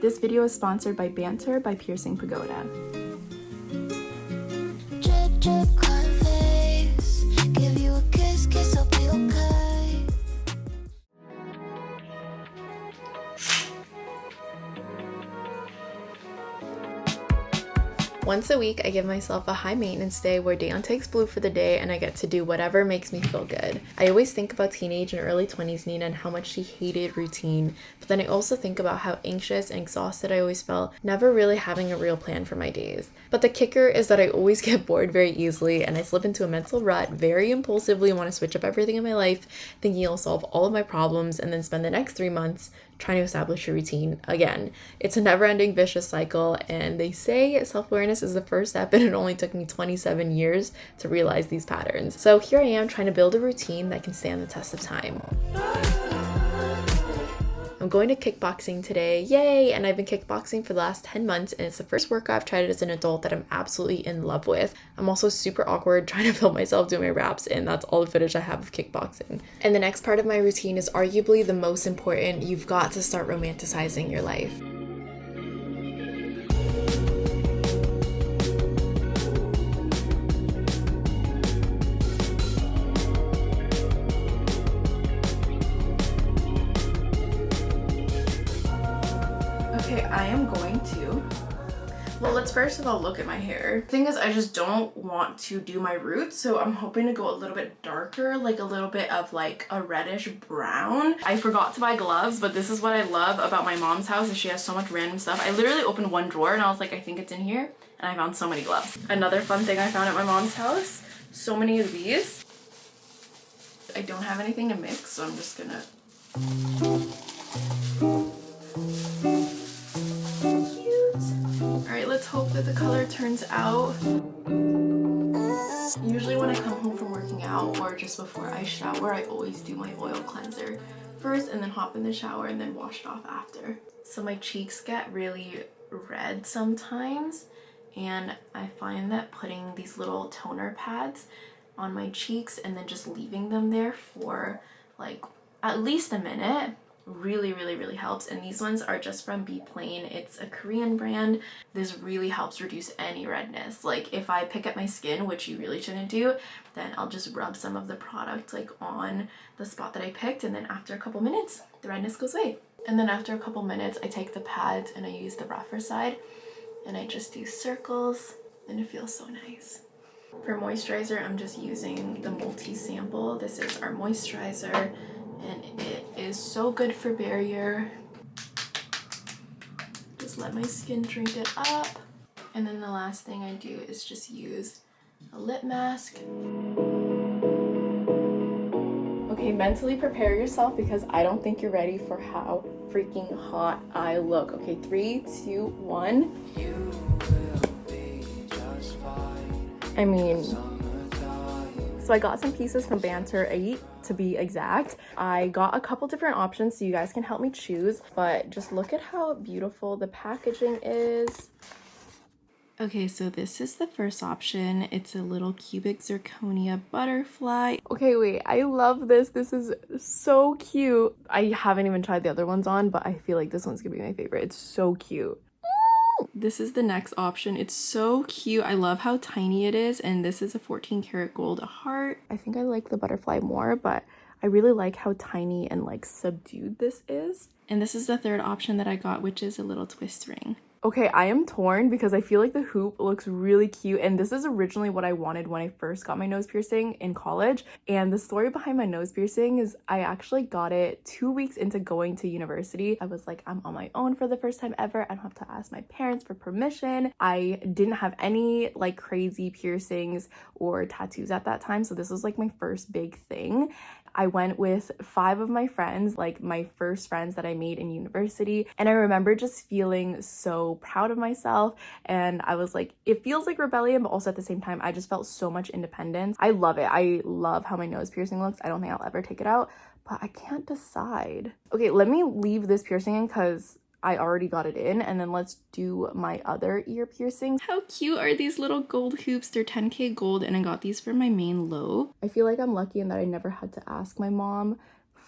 This video is sponsored by Banter by Piercing Pagoda. Drip, drip, face. Give you a kiss, kiss, I'll be okay. Once a week, I give myself a high maintenance day where Dayon takes blue for the day and I get to do whatever makes me feel good. I always think about teenage and early 20s Nina and how much she hated routine, but then I also think about how anxious and exhausted I always felt, never really having a real plan for my days. But the kicker is that I always get bored very easily and I slip into a mental rut very impulsively and want to switch up everything in my life, thinking it'll solve all of my problems and then spend the next 3 months trying to establish a routine again. It's a never-ending vicious cycle, and they say self-awareness is the first step, and it only took me 27 years to realize these patterns. So here I am trying to build a routine that can stand the test of time. I'm going to kickboxing today, yay! And I've been kickboxing for the last 10 months, and it's the first workout I've tried as an adult that I'm absolutely in love with. I'm also super awkward trying to film myself doing my raps, and that's all the footage I have of kickboxing. And the next part of my routine is arguably the most important. You've got to start romanticizing your life. Okay, I am going to, well, let's first of all look at my hair. The thing is, I just don't want to do my roots, so I'm hoping to go a little bit darker, like a little bit of like a reddish brown. I forgot to buy gloves, but this is what I love about my mom's house, is she has so much random stuff. I literally opened one drawer and I was like, I think it's in here, and I found so many gloves. Another fun thing I found at my mom's house, so many of these. I don't have anything to mix, so I'm just gonna... Let's hope that the color turns out. Usually when I come home from working out or just before I shower, I always do my oil cleanser first and then hop in the shower and then wash it off after. So my cheeks get really red sometimes, and I find that putting these little toner pads on my cheeks and then just leaving them there for like at least a minute really helps. And these ones are just from Be Plain. It's a Korean brand. This really helps reduce any redness. Like if I pick at my skin, which you really shouldn't do, then I'll just rub some of the product like on the spot that I picked, and then after a couple minutes the redness goes away. And then after a couple minutes I take the pads and I use the rougher side and I just do circles, and it feels so nice. For moisturizer, I'm just using the multi-sample. This is our moisturizer, and it is so good for barrier. Just let my skin drink it up. And then the last thing I do is just use a lip mask. Okay, mentally prepare yourself because I don't think you're ready for how freaking hot I look. Okay, 3, 2, 1. I mean, so I got some pieces from Banter 8 to be exact. I got a couple different options so you guys can help me choose, but just look at how beautiful the packaging is. Okay, so this is the first option. It's a little cubic zirconia butterfly. Okay, wait, I love this. This is so cute. I haven't even tried the other ones on, but I feel like this one's gonna be my favorite. It's so cute. This is the next option. It's so cute. I love how tiny it is, and this is a 14 karat gold heart. I think I like the butterfly more, but I really like how tiny and like subdued this is. And this is the third option that I got, which is a little twist ring. Okay, I am torn because I feel like the hoop looks really cute, and this is originally what I wanted when I first got my nose piercing in college. And the story behind my nose piercing is I actually got it 2 weeks into going to university. I was like, I'm on my own for the first time ever. I don't have to ask my parents for permission. I didn't have any like crazy piercings or tattoos at that time, so this was like my first big thing. I went with 5 of my friends, like my first friends that I made in university. And I remember just feeling so proud of myself. And I was like, it feels like rebellion, but also at the same time, I just felt so much independence. I love it. I love how my nose piercing looks. I don't think I'll ever take it out, but I can't decide. Okay, let me leave this piercing in because I already got it in, and then let's do my other ear piercings. How cute are these little gold hoops? They're 10K gold, and I got these for my main lobe. I feel like I'm lucky in that I never had to ask my mom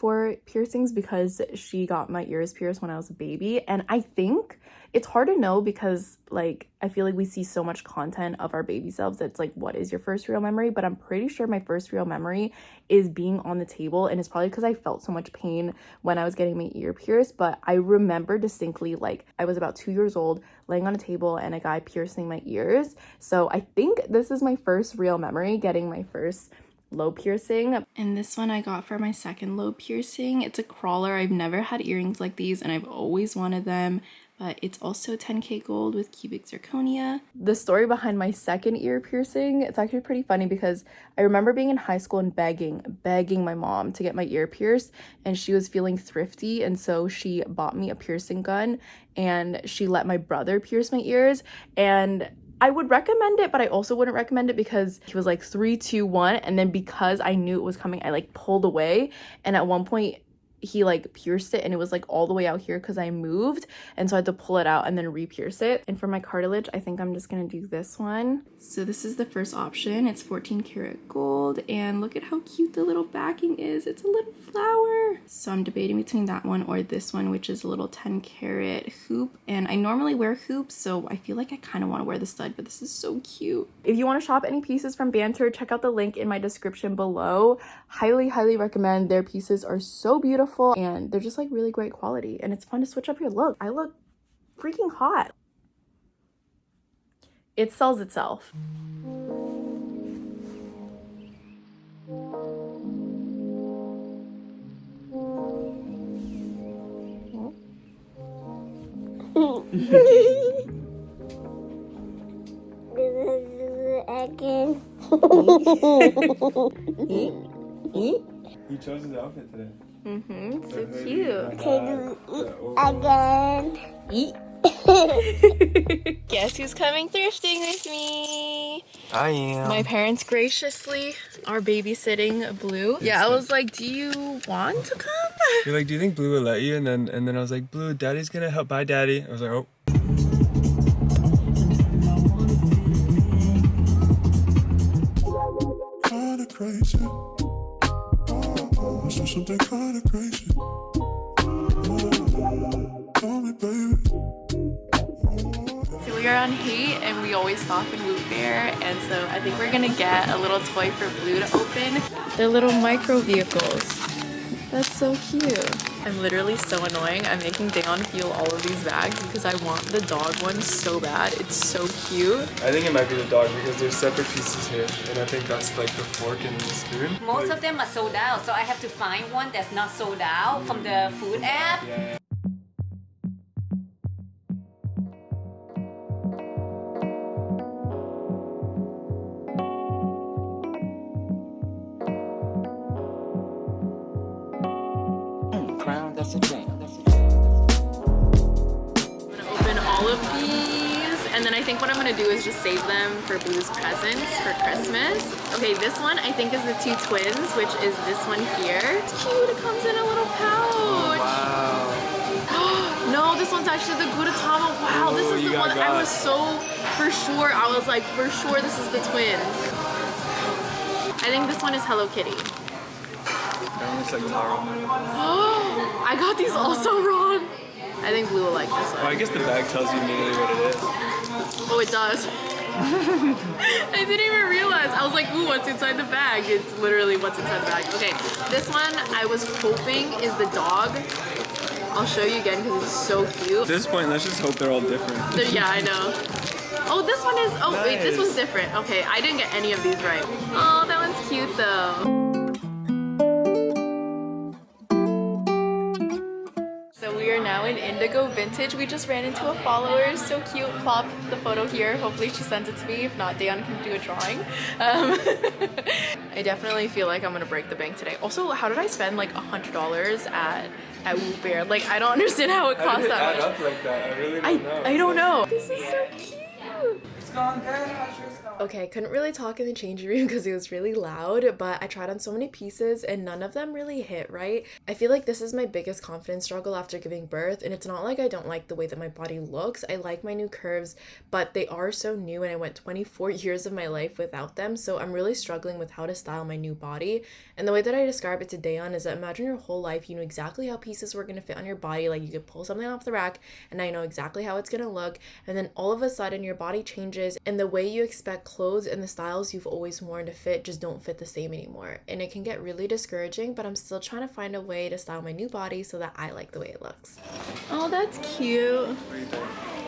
for piercings because she got my ears pierced when I was a baby. And I think it's hard to know because like I feel like we see so much content of our baby selves that's like, what is your first real memory? But I'm pretty sure my first real memory is being on the table, and it's probably because I felt so much pain when I was getting my ear pierced. But I remember distinctly, like, I was about 2 years old laying on a table and a guy piercing my ears. So I think this is my first real memory, getting my first lobe piercing. And this one I got for my second lobe piercing. It's a crawler. I've never had earrings like these and I've always wanted them, but it's also 10K gold with cubic zirconia. The story behind my second ear piercing, it's actually pretty funny because I remember being in high school and begging my mom to get my ear pierced, and she was feeling thrifty, and so she bought me a piercing gun and she let my brother pierce my ears. And I would recommend it, but I also wouldn't recommend it because he was like 3, 2, 1, and then because I knew it was coming, I like pulled away, and at one point he like pierced it and it was like all the way out here because I moved, and so I had to pull it out and then re-pierce it. And for my cartilage, I think I'm just gonna do this one. So this is the first option. It's 14 karat gold, and look at how cute the little backing is. It's a little flower. So I'm debating between that one or this one, which is a little 10 karat hoop, and I normally wear hoops, so I feel like I kind of want to wear the stud, but this is so cute. If you want to shop any pieces from Banter, check out the link in my description below. Highly recommend. Their pieces are so beautiful and they're just like really great quality, and it's fun to switch up your look. I look freaking hot. It sells itself. Again. He chose his outfit today. So cute. Can you again? Eat. Guess who's coming thrifting with me? I am. My parents graciously are babysitting Blue. Yeah, I was like, do you want to come? You're like, do you think Blue will let you? And then I was like, Blue, Daddy's gonna help. Bye, Daddy. I was like, oh. Kinda crazy. I saw something kinda crazy. Tell me, baby. So we are on Hate and we always stop in Woot Bear, and so I think we're gonna get a little toy for Blue to open. They're little micro vehicles. That's so cute. I'm literally so annoying. I'm making Dayon feel all of these bags because I want the dog one so bad. It's so cute. I think it might be the dog because there's separate pieces here, and I think that's like the fork and the spoon. Most of them are sold out, so I have to find one that's not sold out from the food app. Yeah. Crown, that's a dream. I'm gonna open all of these, and then I think what I'm gonna do is just save them for Blue's presents for Christmas. Okay, this one I think is the two twins, which is this one here. It's cute, it comes in a little pouch. Wow. No, this one's actually the Gudetama. Wow, this is the one I was so for sure. I was like, for sure this is the twins. I think this one is Hello Kitty. That one looks like Taro. I got these all so wrong. I think Blue will like this Well, one. I guess the bag tells you immediately what it is. Oh, it does. I didn't even realize. I was like, ooh, what's inside the bag? It's literally what's inside the bag. Okay, this one I was hoping is the dog. I'll show you again because it's so cute. At this point, let's just hope they're all different. Yeah, I know. Oh, this one is, oh wait, this one's different. Okay, I didn't get any of these right. Oh, that one's cute though. We are now in Indigo Vintage. We just ran into a follower. So cute. Plop the photo here. Hopefully she sends it to me. If not, Dayon can do a drawing. I definitely feel like I'm gonna break the bank today. Also, how did I spend like $100 at Woot Bear? Like, I don't understand how it costs that much. How did it add up like that? I really don't know. I don't know. This is so cute. Okay, I couldn't really talk in the changing room because it was really loud, but I tried on so many pieces and none of them really hit right. I feel like this is my biggest confidence struggle after giving birth, and it's not like I don't like the way that my body looks. I like my new curves, but they are so new and I went 24 years of my life without them, so I'm really struggling with how to style my new body. And the way that I describe it to Dayon is that imagine your whole life you knew exactly how pieces were going to fit on your body, like you could pull something off the rack and now you know exactly how it's going to look, and then all of a sudden your body changes and the way you expect clothes and the styles you've always worn to fit just don't fit the same anymore, and it can get really discouraging, but I'm still trying to find a way to style my new body so that I like the way it looks. Oh, that's cute. What do you think?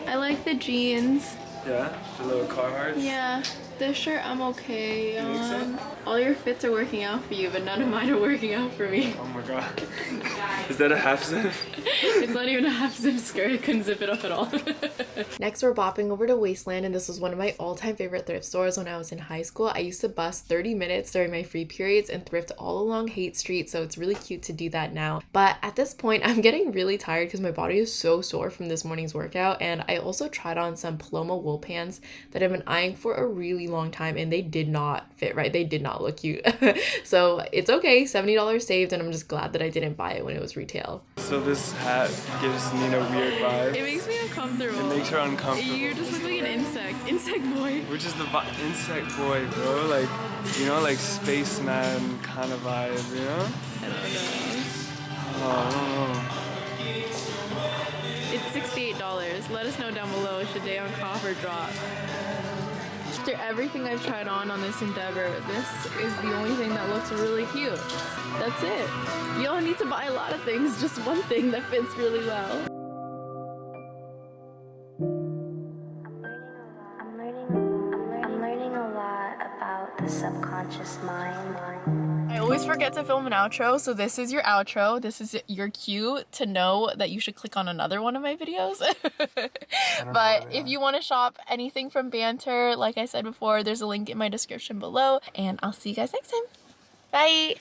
I like the jeans. Yeah? The little Carhartt? Yeah, this shirt I'm okay You think so? All your fits are working out for you, but none of mine are working out for me. Oh my god. Is that a half zip? It's not even a half zip skirt. I couldn't zip it up at all. Next, we're bopping over to Wasteland, and this was one of my all-time favorite thrift stores when I was in high school. I used to bus 30 minutes during my free periods and thrift all along Haight Street, so it's really cute to do that now. But at this point, I'm getting really tired because my body is so sore from this morning's workout, and I also tried on some Paloma wool pants that I've been eyeing for a really long time, and they did not fit right. They did not look cute. So it's okay, $70 saved, and I'm just glad that I didn't buy it when it was retail. So this hat gives Nina weird vibes. It makes me uncomfortable. It makes her uncomfortable. You just look like an insect. Insect boy. Which is the insect boy, bro. Like, you know, like spaceman kind of vibe, you know? I don't know. Oh, I don't know. It's $68. Let us know down below. Should Dayon cough or drop? After everything I've tried on this endeavor, this is the only thing that looks really cute. That's it. You don't need to buy a lot of things, just one thing that fits really well. I'm learning a lot about the subconscious mind. I always forget to film an outro, so this is your outro. This is your cue to know that you should click on another one of my videos. But if you want to shop anything from Banter, like I said before, there's a link in my description below, and I'll see you guys next time. Bye!